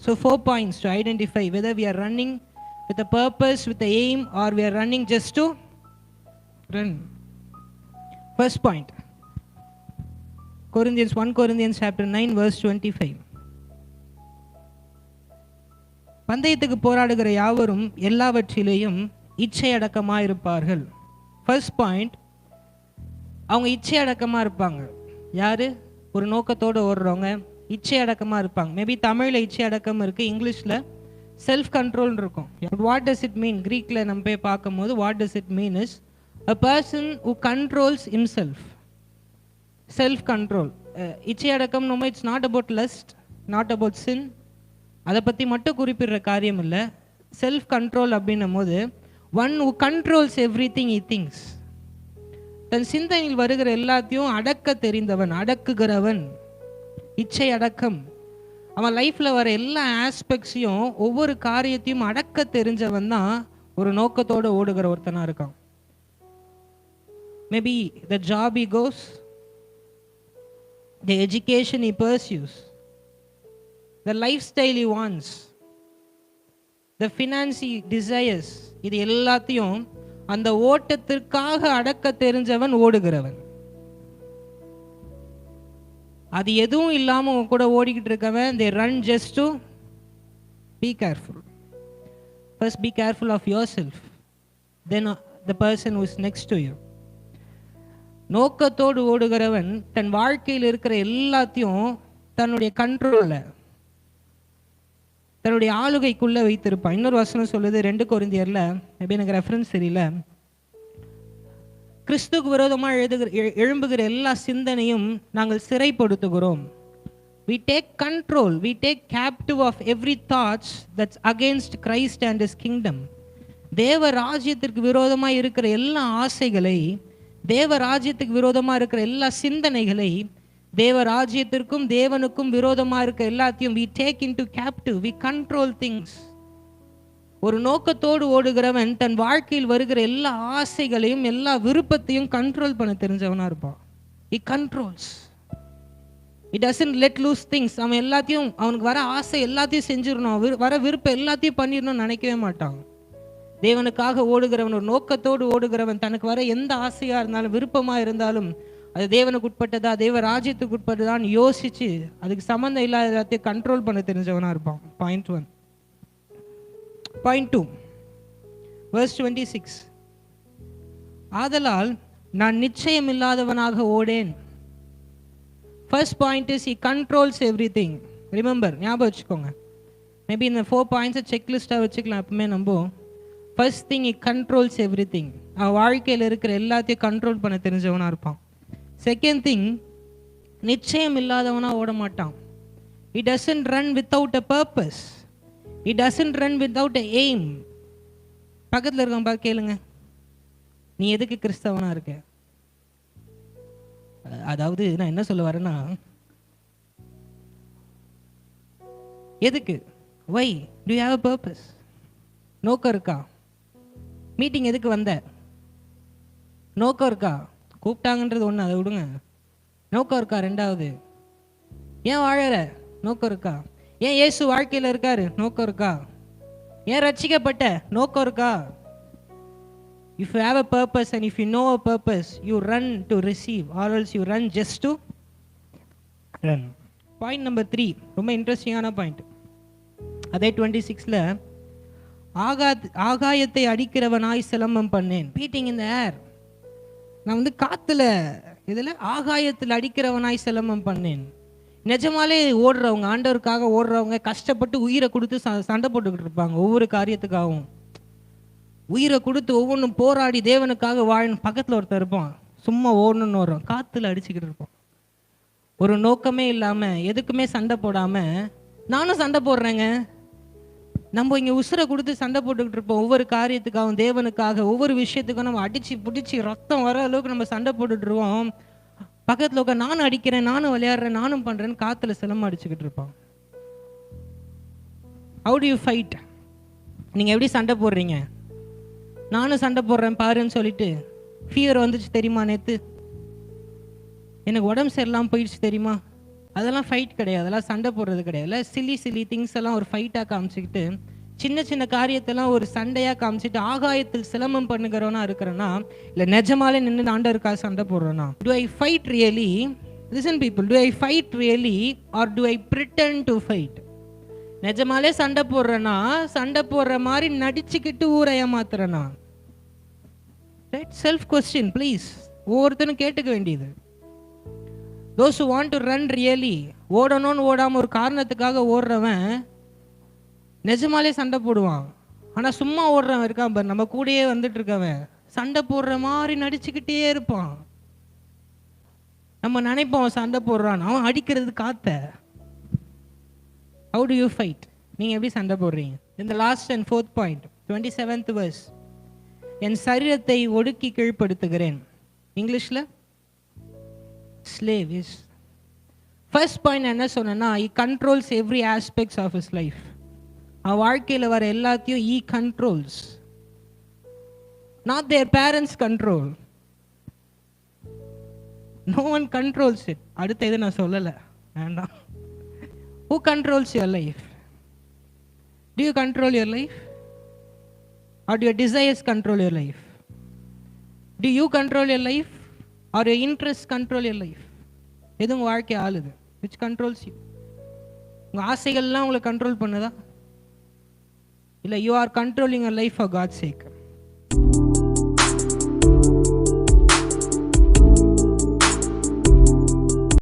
So 4 points to identify whether we are running with a purpose, with a aim, or we are running just to run. First point, Corinthians 1 Corinthians chapter 9 verse 25. பந்தயத்துக்கு போராடுகிற யாவரும் எல்லாவற்றிலேயும் இச்சை அடக்கமாக இருப்பார்கள். First point, அவங்க இச்சை அடக்கமாக இருப்பாங்க. யாரு? ஒரு நோக்கத்தோடு ஓடுறவங்க இச்சை அடக்கமாக இருப்பாங்க. மேபி தமிழில் இச்சை அடக்கம் இருக்குது, இங்கிலீஷில் செல்ஃப் கண்ட்ரோல் இருக்கும். What does it mean? கிரீக்கில் நம்ம போய் பார்க்கும்போது what does it mean is a person who controls himself. Self control. இச்சை அடக்கம் நம்ம it's not about lust, not about sin, அதை பற்றி மட்டும் குறிப்பிடுற காரியம் இல்லை. செல்ஃப் கண்ட்ரோல் அப்படின்னும் போது one who controls every thing he thinks. தன் சிந்தனையில் வருகிற எல்லாத்தையும் அடக்க தெரிந்தவன், அடக்குகிறவன். இச்சை அடக்கம். அவன் லைஃப்பில் வர எல்லா ஆஸ்பெக்ட்ஸையும் ஒவ்வொரு காரியத்தையும் அடக்க தெரிஞ்சவன் தான் ஒரு நோக்கத்தோடு ஓடுகிற ஒருத்தனாக இருக்கான். Maybe the job he goes, the education he pursues, the lifestyle he wants, the finance he desires, இது எல்லாத்தையும் அந்த ஓட்டத்திற்காக அடக்க தெரிஞ்சவன் ஓடுகிறவன். அது எதுவும் இல்லாமல் உங்க கூட ஓடிக்கிட்டு இருக்கவன் they run just to be careful. First be careful of yourself, then the person who is next to you. நோக்கத்தோடு ஓடுகிறவன் தன் வாழ்க்கையில் இருக்கிற எல்லாத்தையும் தன்னுடைய கண்ட்ரோல்ல, தன்னுடைய ஆளுகைக்குள்ள வைத்திருப்பான். இன்னொரு வசனம் சொல்லுது 2 கொரிந்தியர்ல, மேபி எனக்கு ரெஃபரன்ஸ் தெரியல, கிறிஸ்துக்கு விரோதமாக எழும்புகிற எல்லா சிந்தனையும் நாங்கள் சிறைப்படுத்துகிறோம். We take control, we take captive of every thoughts that's against Christ and his kingdom. தேவ ராஜ்யத்திற்கு விரோதமாக இருக்கிற எல்லா ஆசைகளை, தேவ ராஜ்யத்துக்கு விரோதமாக இருக்கிற எல்லா சிந்தனைகளை, தேவ ராஜ்யத்திற்கும் தேவனுக்கும் விரோதமாக இருக்க எல்லாத்தையும் we take into captive, we control things. ஒரு நோக்கத்தோடு ஓடுகிறவன் தன் வாழ்க்கையில் வருகிற எல்லா ஆசைகளையும் எல்லா விருப்பத்தையும் கண்ட்ரோல் பண்ண தெரிஞ்சவனா இருப்பான். he controls, he doesn't let loose things. அவன் எல்லாத்தையும், அவனுக்கு வர ஆசை எல்லாத்தையும் செஞ்சிடணும், வர விருப்பம் எல்லாத்தையும் பண்ணிடணும்னு நினைக்கவே மாட்டான். தேவனுக்காக ஓடுகிறவன், ஒரு நோக்கத்தோடு ஓடுகிறவன், தனக்கு வர எந்த ஆசையாக இருந்தாலும் விருப்பமாக இருந்தாலும் அது தேவனுக்கு உட்பட்டதா தேவ ராஜ்யத்துக்கு உட்பட்டதான்னு யோசிச்சு அதுக்கு சம்மந்தம் இல்லாத எல்லாத்தையும் கண்ட்ரோல் பண்ண தெரிஞ்சவனா இருப்பான். பாயிண்ட் 1. Point 2 verse 26. ஆதலால் நான் நிச்சயம் இல்லாதவனாக ஓடேன். First point is he controls everything. Remember, ஞாபகம் வச்சுக்கோங்க. மேபி இந்த 4 பாயிண்ட்ஸை செக்லிஸ்டாக வச்சுக்கலாம் எப்பவுமே. நம்ம first thing he controls everything. அவன் வாழ்க்கையில் இருக்கிற எல்லாத்தையும் கண்ட்ரோல் பண்ண தெரிஞ்சவனா இருப்பான். செகண்ட் திங், நிச்சயம் இல்லாதவனா ஓட மாட்டான். he doesn't run without a purpose, he doesn't run without a aim. பக்கத்தில் இருக்கவங்க பார்த்து கேளுங்க, நீ எதுக்கு கிறிஸ்தவனா இருக்க? அதாவது நான் என்ன சொல்ல வரேன்னா, எதுக்கு? why do you have a purpose? நோக்கம் இருக்கா? மீட்டிங் எதுக்கு வந்த? நோக்கம் இருக்கா? கூப்பிட்டாங்கன்றது ஒன்று, அதை விடுங்க. நோக்கம் இருக்கா? ரெண்டாவது, ஏன் வாழற? நோக்கம் இருக்கா? ஏன் இயேசு வாழ்க்கையில் இருக்காரு? நோக்கம் இருக்கா? ஏன் ரட்சிக்கப்பட்ட? நோக்கம் இருக்கா? If you have a purpose and if you know a purpose, you run to receive, or else you run just to run. Point number 3, ரொம்ப இன்ட்ரெஸ்டிங்கான பாயிண்ட். அதே 26ல, ஆகாயத்தை அடிக்கிறவனாய் சிலம்பம் பண்ணேன். பீட்டிங் இன் த ஏர். நான் காத்துல இதில் ஆகாயத்தில் அடிக்கிறவனாய் சிலம்பம் பண்ணேன். நிஜமாலே ஓடுறவங்க, ஆண்டவருக்காக ஓடுறவங்க கஷ்டப்பட்டு உயிரை கொடுத்து சண்டை போட்டுக்கிட்டு இருப்பாங்க. ஒவ்வொரு காரியத்துக்காகவும் உயிரை கொடுத்து ஒவ்வொன்றும் போராடி தேவனுக்காக வாழணும். பக்கத்தில் ஒருத்தர் இருப்பான், சும்மா ஓடணும்னு வரும், காற்றுல அடிச்சுக்கிட்டு இருப்போம். ஒரு நோக்கமே இல்லாமல் எதுக்குமே சண்டை போடாமல் நானும் சண்டை போடுறேங்க. நம்ம இங்கே உசுரை கொடுத்து சண்டை போட்டுக்கிட்டு இருப்போம். ஒவ்வொரு காரியத்துக்காகவும் தேவனுக்காக ஒவ்வொரு விஷயத்துக்கும் நம்ம அடித்து பிடிச்சி ரத்தம் வர அளவுக்கு நம்ம சண்டை போட்டுட்ருவோம். பக்கத்தில் உட்கார் நானும் அடிக்கிறேன், நானும் விளையாடுறேன், நானும் பண்ணுறேன்னு காற்றுல சிலம்பம் அடிச்சுக்கிட்டு இருப்பான். How to you fight? நீங்கள் எப்படி சண்டை போடுறீங்க? நானும் சண்டை போடுறேன் பாருன்னு சொல்லிட்டு ஃபீவர் வந்துச்சு தெரியுமா, நேற்று எனக்கு உடம்பு சரியில்லாமல் போயிடுச்சு தெரியுமா, அதெல்லாம் ஃபைட் கிடையாது, அதெல்லாம் சண்டை போடுறது கிடையாது. சில்லி திங்ஸ் எல்லாம் ஒரு ஃபைட்டாக காமிச்சிக்கிட்டு, சின்ன சின்ன காரியத்தெல்லாம் ஒரு சண்டையாக காமிச்சிட்டு ஆகாயத்தில் சிலம்பம் பண்ணுகிறவனா இருக்கிறேன்னா, இல்லை நிஜமாலே நின்று ஆண்டவருக்காக சண்டை போடுறேன்னா? Do I fight really? Listen people, do I fight really or do I pretend to fight? நிஜமாலே சண்டை போடுறேன்னா, சண்டை போடுற மாதிரி நடிச்சுக்கிட்டு ஊரை ஏமாத்துறேன்னா? ரைட், செல்ஃப் கொஸ்டின் ப்ளீஸ், ஒவ்வொருத்தனும் கேட்டுக்க வேண்டியது. those who want to run really, ஓடணும்னு ஓடாமல் ஒரு காரணத்துக்காக ஓடுறவன் நிஜமாலே சண்டை போடுவான். ஆனால் சும்மா ஓடுறவன் இருக்கான் பார், நம்ம கூடயே வந்துட்டு இருக்கவன் சண்டை போடுற மாதிரி நடிச்சுக்கிட்டே இருப்பான். நம்ம நினைப்போம் சண்டை போடுறான், அவன் அடிக்கிறது காத்த. How do you fight? நீங்கள் எப்படி சண்டை போடுறீங்க? In the last and fourth point, 27th verse, என் சரீரத்தை ஒடுக்கி கீழ்ப்படுத்துகிறேன். இங்கிலீஷில் slave is. First point என்ன சொன்னா, he controls every aspects of his life. அவன் வாழ்க்கையில் வர எல்லாத்தையும் he controls, not their parents control. No one controls it. அடுத்த இது நான் சொல்லலை, வேண்டாம். Who controls your life? Do you control your life? Or do your desires control your life? Do you control your life? Or your interests control your life? எது உங்கள் வாழ்க்கை ஆளுது? Which controls you? உங்கள் ஆசைகள்லாம் உங்களை கண்ட்ரோல் பண்ணுதா? இல்லை, you are controlling your life for God's sake.